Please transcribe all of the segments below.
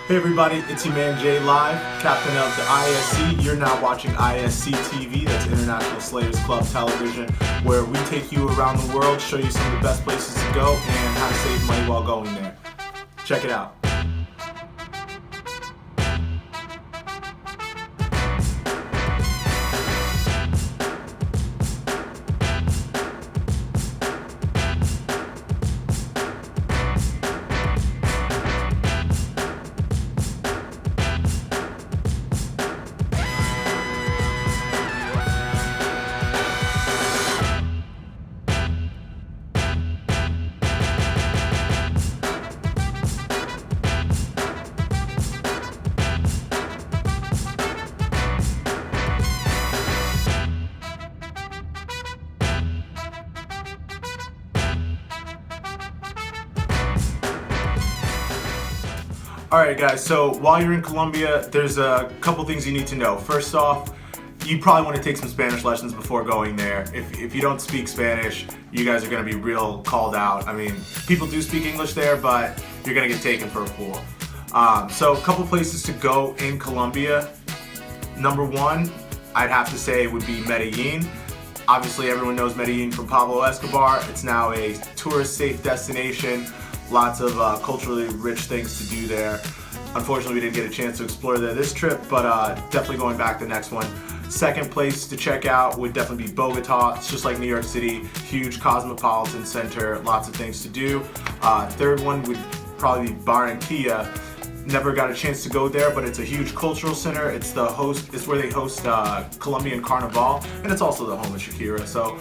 Hey everybody, it's your man Jay Live, captain of the I.S.C. You're now watching I.S.C TV, that's International Slayers Club Television, where we take you around the world, show you some of the best places to go, and how to save money while going there. Check it out. Alright guys, so while you're in Colombia, there's a couple things you need to know. First off, you probably want to take some Spanish lessons before going there. If you don't speak Spanish, you guys are going to be real called out. I mean, people do speak English there, but you're going to get taken for a fool. So a couple places to go in Colombia. Number one, I'd have to say would be Medellin. Obviously everyone knows Medellin from Pablo Escobar. It's now a tourist safe destination. Lots of culturally rich things to do there. Unfortunately, we didn't get a chance to explore there this trip, but definitely going back the next one. Second place to check out would definitely be Bogota. It's just like New York City, huge cosmopolitan center, lots of things to do. Third one would probably be Barranquilla. Never got a chance to go there, but it's a huge cultural center. It's where they host Colombian Carnival, and it's also the home of Shakira. So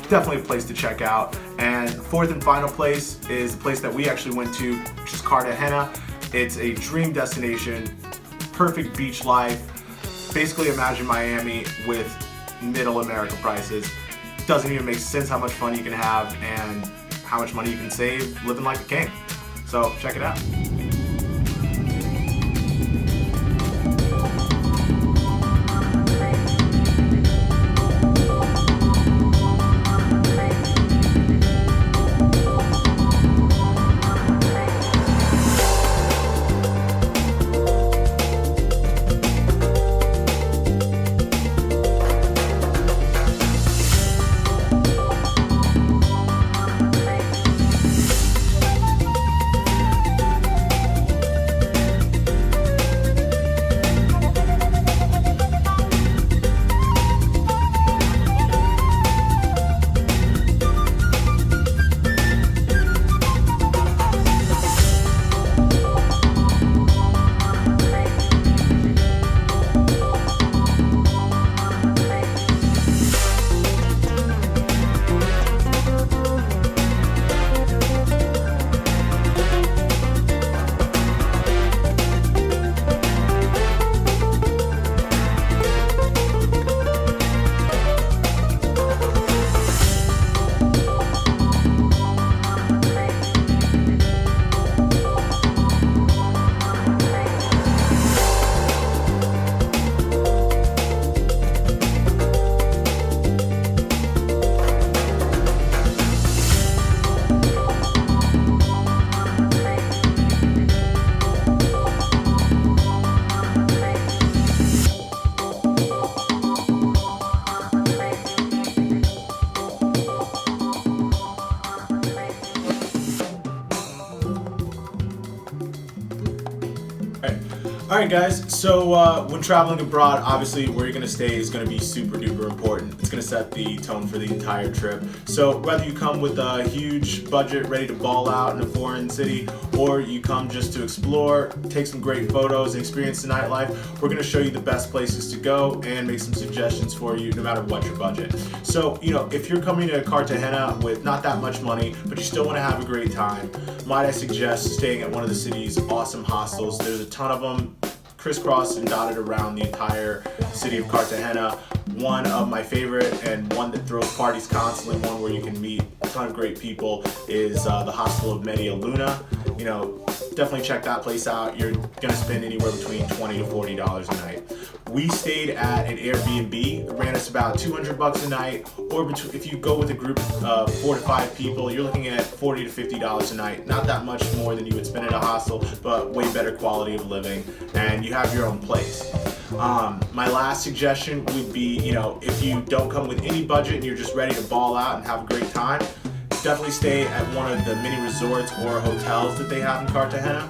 definitely a place to check out. And fourth and final place is the place that we actually went to, which is Cartagena. It's a dream destination, perfect beach life. Basically imagine Miami with middle America prices. Doesn't even make sense how much fun you can have and how much money you can save living like a king. So check it out. Alright guys, so when traveling abroad, obviously where you're going to stay is going to be super duper important. It's going to set the tone for the entire trip. So whether you come with a huge budget ready to ball out in a foreign city, or you come just to explore, take some great photos, and experience the nightlife, we're going to show you the best places to go and make some suggestions for you no matter what your budget. So, if you're coming to Cartagena with not that much money, but you still want to have a great time, might I suggest staying at one of the city's awesome hostels. There's a ton of them crisscrossed and dotted around the entire city of Cartagena. One of my favorite and one that throws parties constantly, one where you can meet a ton of great people, is the Hostel of Media Luna. definitely check that place out. You're gonna spend anywhere between $20 to $40 a night. We stayed at an Airbnb. It ran us about $200 a night, or if you go with a group of 4 to 5 people, you're looking at $40 to $50 a night. Not that much more than you would spend at a hostel, but way better quality of living, and you have your own place. My last suggestion would be, if you don't come with any budget and you're just ready to ball out and have a great time, definitely stay at one of the mini resorts or hotels that they have in Cartagena.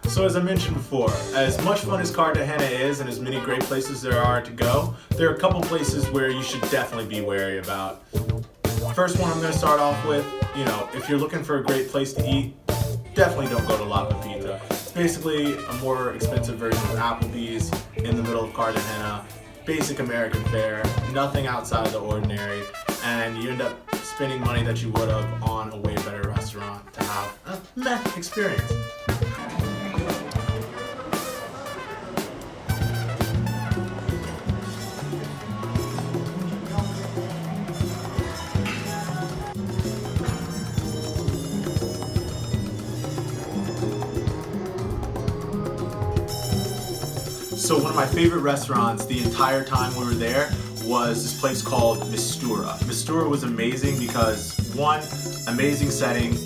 So as I mentioned before, as much fun as Cartagena is and as many great places there are to go, there are a couple places where you should definitely be wary about. First one I'm going to start off with, if you're looking for a great place to eat, definitely don't go to La Pepita. It's basically a more expensive version of Applebee's in the middle of Cartagena. Basic American fare, nothing outside of the ordinary, and you end up spending money that you would have on a way better restaurant to have a meh experience. So one of my favorite restaurants the entire time we were there was this place called Mistura. Mistura was amazing because, one, amazing setting,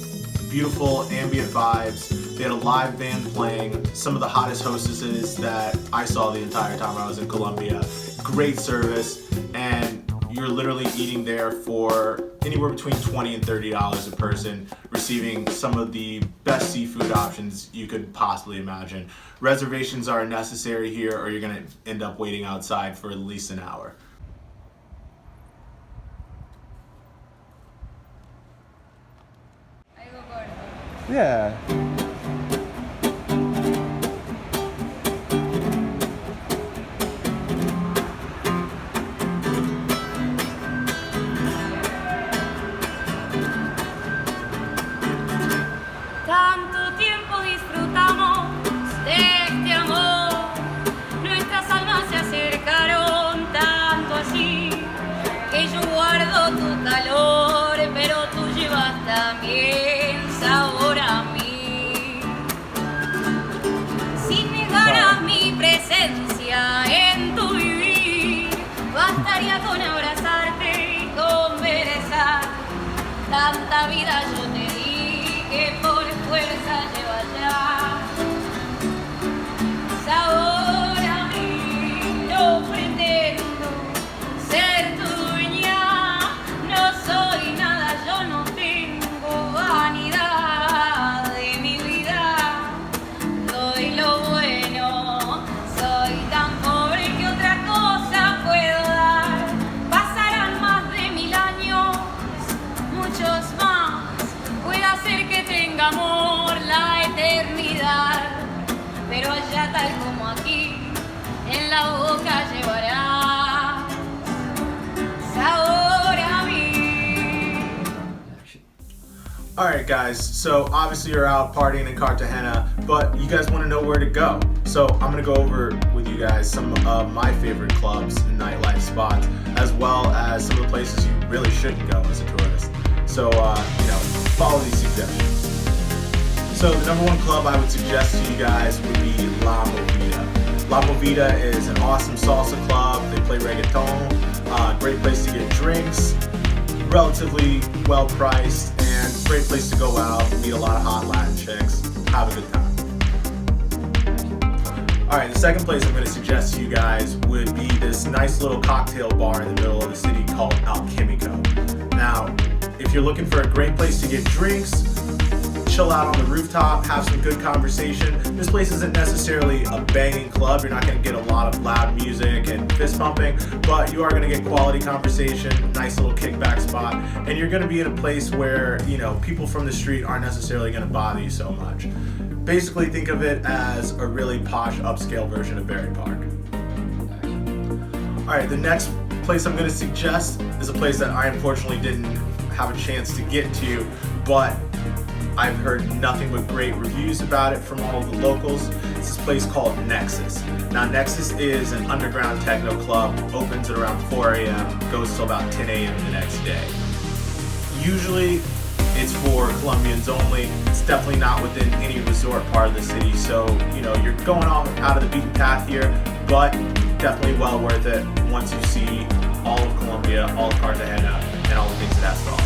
beautiful ambient vibes. They had a live band playing, some of the hottest hostesses that I saw the entire time I was in Colombia. Great service, and you're literally eating there for anywhere between $20 and $30 a person, receiving some of the best seafood options you could possibly imagine. Reservations are necessary here, or you're going to end up waiting outside for at least an hour. Yeah. Tanto tiempo disfrutamos de este amor, nuestras almas se acercaron tanto así, que yo guardo tu calor, pero tú llevas también sabor a mí. Si negaras mi presencia en tu vivir, bastaría con abrazarte y conversar. Tanta vida yo te di que por fuerza lleva ya sabor a mí. No pretendo ser tu dueña, no soy nada, yo no tengo vanidad de mi vida. Doy lo bueno, soy tan pobre que otra cosa puedo dar. Pasarán más de 1000 años, muchos más. Puede hacer que tenga amor la eternidad, pero allá tal como aquí, en la boca llevará sabor a mí. Alright guys, so obviously you're out partying in Cartagena, but you guys want to know where to go. So I'm going to go over with you guys some of my favorite clubs and nightlife spots, as well as some of the places you really shouldn't go as a tourist. So, follow these suggestions. So the number one club I would suggest to you guys would be La Movida. La Movida is an awesome salsa club. They play reggaeton, great place to get drinks, relatively well priced, and great place to go out, meet a lot of hot Latin chicks, have a good time. Alright, the second place I'm going to suggest to you guys would be this nice little cocktail bar in the middle of the city called Alchemico. Now, if you're looking for a great place to get drinks, chill out on the rooftop, have some good conversation. This place isn't necessarily a banging club. You're not going to get a lot of loud music and fist pumping, but you are going to get quality conversation, nice little kickback spot, and you're going to be in a place where, people from the street aren't necessarily going to bother you so much. Basically, think of it as a really posh, upscale version of Berry Park. All right, the next place I'm going to suggest is a place that I unfortunately didn't have a chance to get to, but I've heard nothing but great reviews about it from all of the locals. It's this place called Nexus. Now, Nexus is an underground techno club, opens at around 4 a.m., goes till about 10 a.m. the next day. Usually, it's for Colombians only. It's definitely not within any resort part of the city, so you're going out of the beaten path here, but definitely well worth it once you see all of Colombia, all of Cartagena, and all the things it has to offer.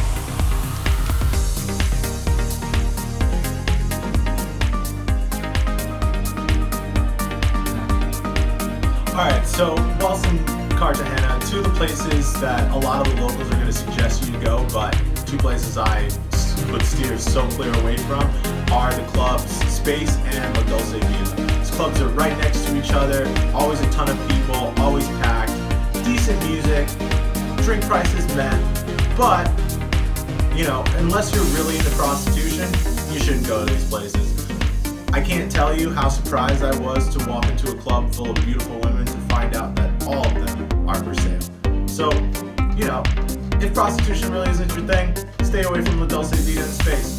Alright, so whilst in Cartagena, two of the places that a lot of the locals are going to suggest you to go, but two places I would steer so clear away from, are the clubs Space and La Dulce Vida. These clubs are right next to each other, always a ton of people, always packed, decent music, drink prices met, but, unless you're really into prostitution, you shouldn't go to these places. I can't tell you how surprised I was to walk into a club full of beautiful women to find out that all of them are for sale. So, if prostitution really isn't your thing, stay away from La Dulce Vida and Space.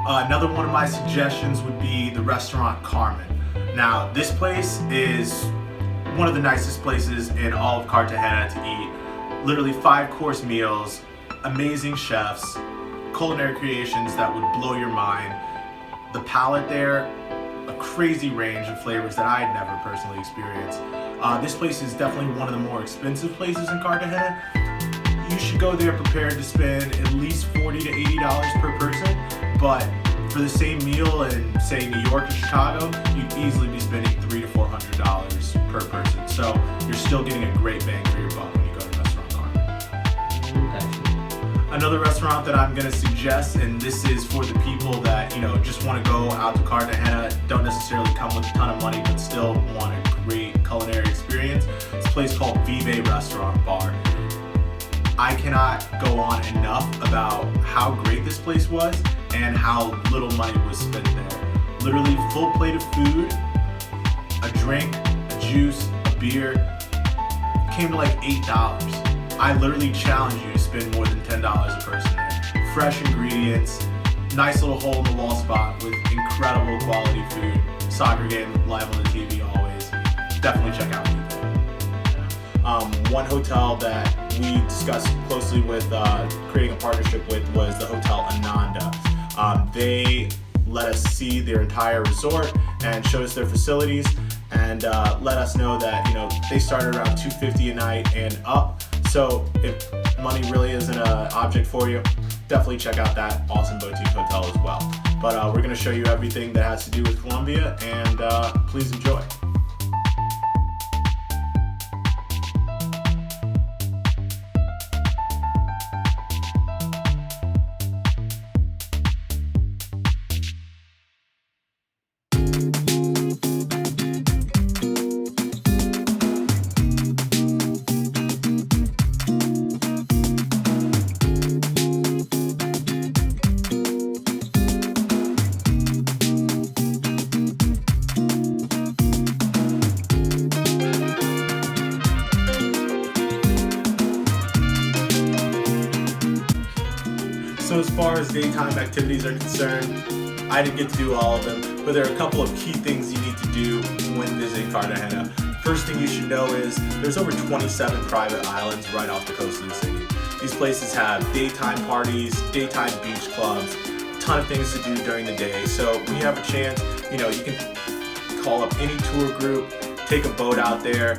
Another one of my suggestions would be the restaurant Carmen. Now, this place is one of the nicest places in all of Cartagena to eat. Literally 5-course meals, amazing chefs, culinary creations that would blow your mind. The palate there, a crazy range of flavors that I had never personally experienced. This place is definitely one of the more expensive places in Cartagena. You should go there prepared to spend at least $40 to $80 per person, but for the same meal in, say, New York or Chicago, you'd easily be spending $300 to $400 per person. So you're still getting a great bang for your buck when you go to Restaurant Carmen. Another restaurant that I'm going to suggest, and this is for the people that, just want to go out to Cartagena, don't necessarily come with a ton of money, but still want a great culinary experience. It's a place called Vive Restaurant Bar. I cannot go on enough about how great this place was and how little money was spent there. Literally full plate of food, a drink, a juice, a beer, came to like $8. I literally challenge you to spend more than $10 a person there. Fresh ingredients, nice little hole in the wall spot with incredible quality food. Soccer game live on the TV always. Definitely check out Vive. One hotel that we discussed closely with creating a partnership with was the Hotel Ananda. They let us see their entire resort and showed us their facilities and let us know that they started around $250 a night and up. So if money really isn't an object for you, definitely check out that awesome boutique hotel as well. But we're going to show you everything that has to do with Colombia, and please enjoy. So as far as daytime activities are concerned, I didn't get to do all of them, but there are a couple of key things you need to do when visiting Cartagena. First thing you should know is there's over 27 private islands right off the coast of the city. These places have daytime parties, daytime beach clubs, a ton of things to do during the day. So when you have a chance, you can call up any tour group, take a boat out there,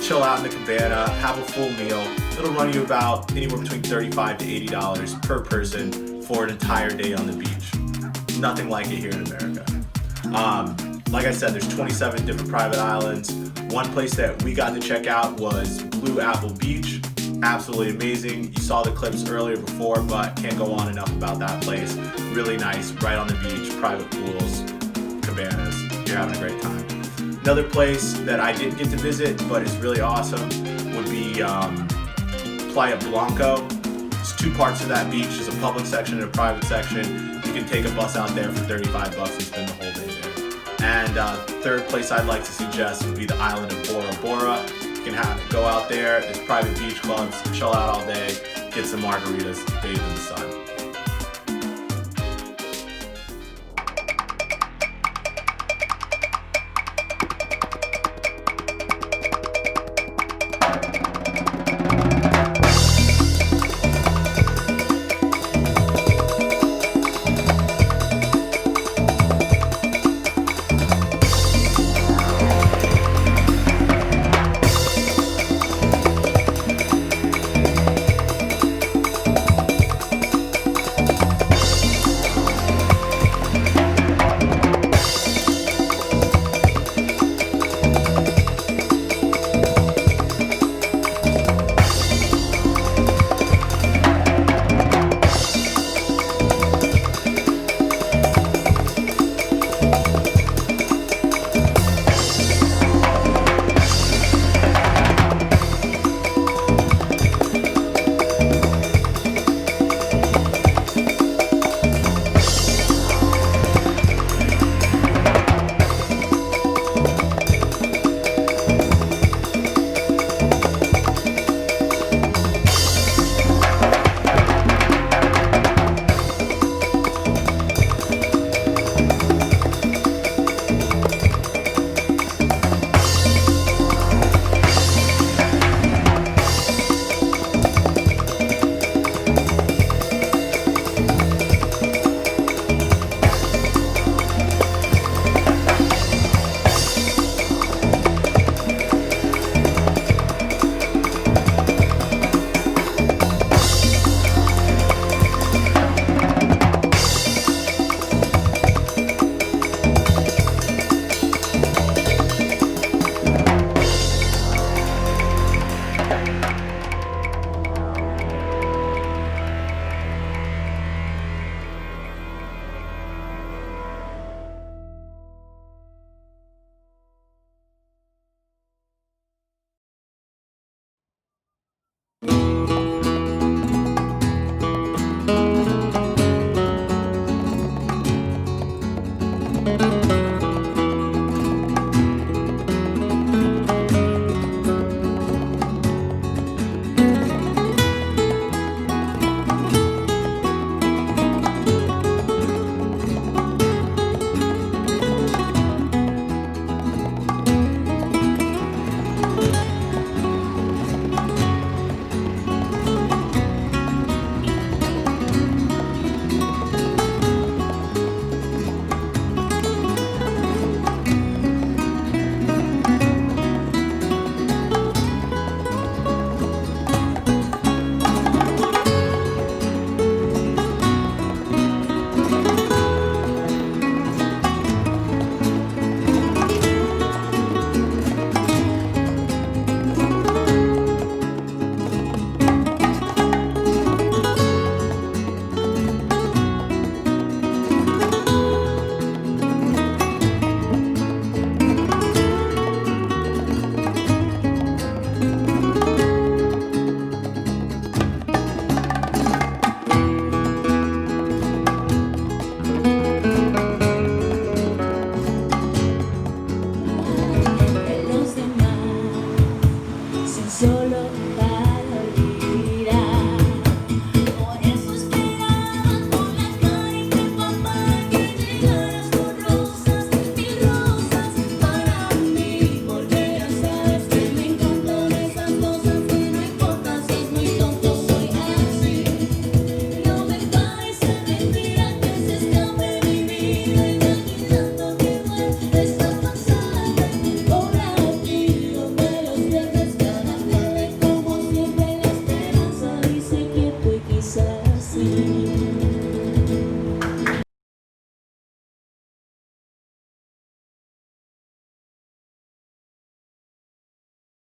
chill out in the cabana, have a full meal. It'll run you about anywhere between $35 to $80 per person for an entire day on the beach. Nothing like it here in America. Like I said, there's 27 different private islands. One place that we got to check out was Blue Apple Beach. Absolutely amazing. You saw the clips earlier before, but can't go on enough about that place. Really nice, right on the beach, private pools, cabanas. You're having a great time. Another place that I didn't get to visit, but is really awesome, would be Playa Blanco. It's two parts of that beach. There's a public section and a private section. You can take a bus out there for $35 and spend the whole day there. And third place I'd like to suggest would be the island of Bora Bora. You can go out there. There's private beach clubs, chill out all day, get some margaritas, bathe in the sun.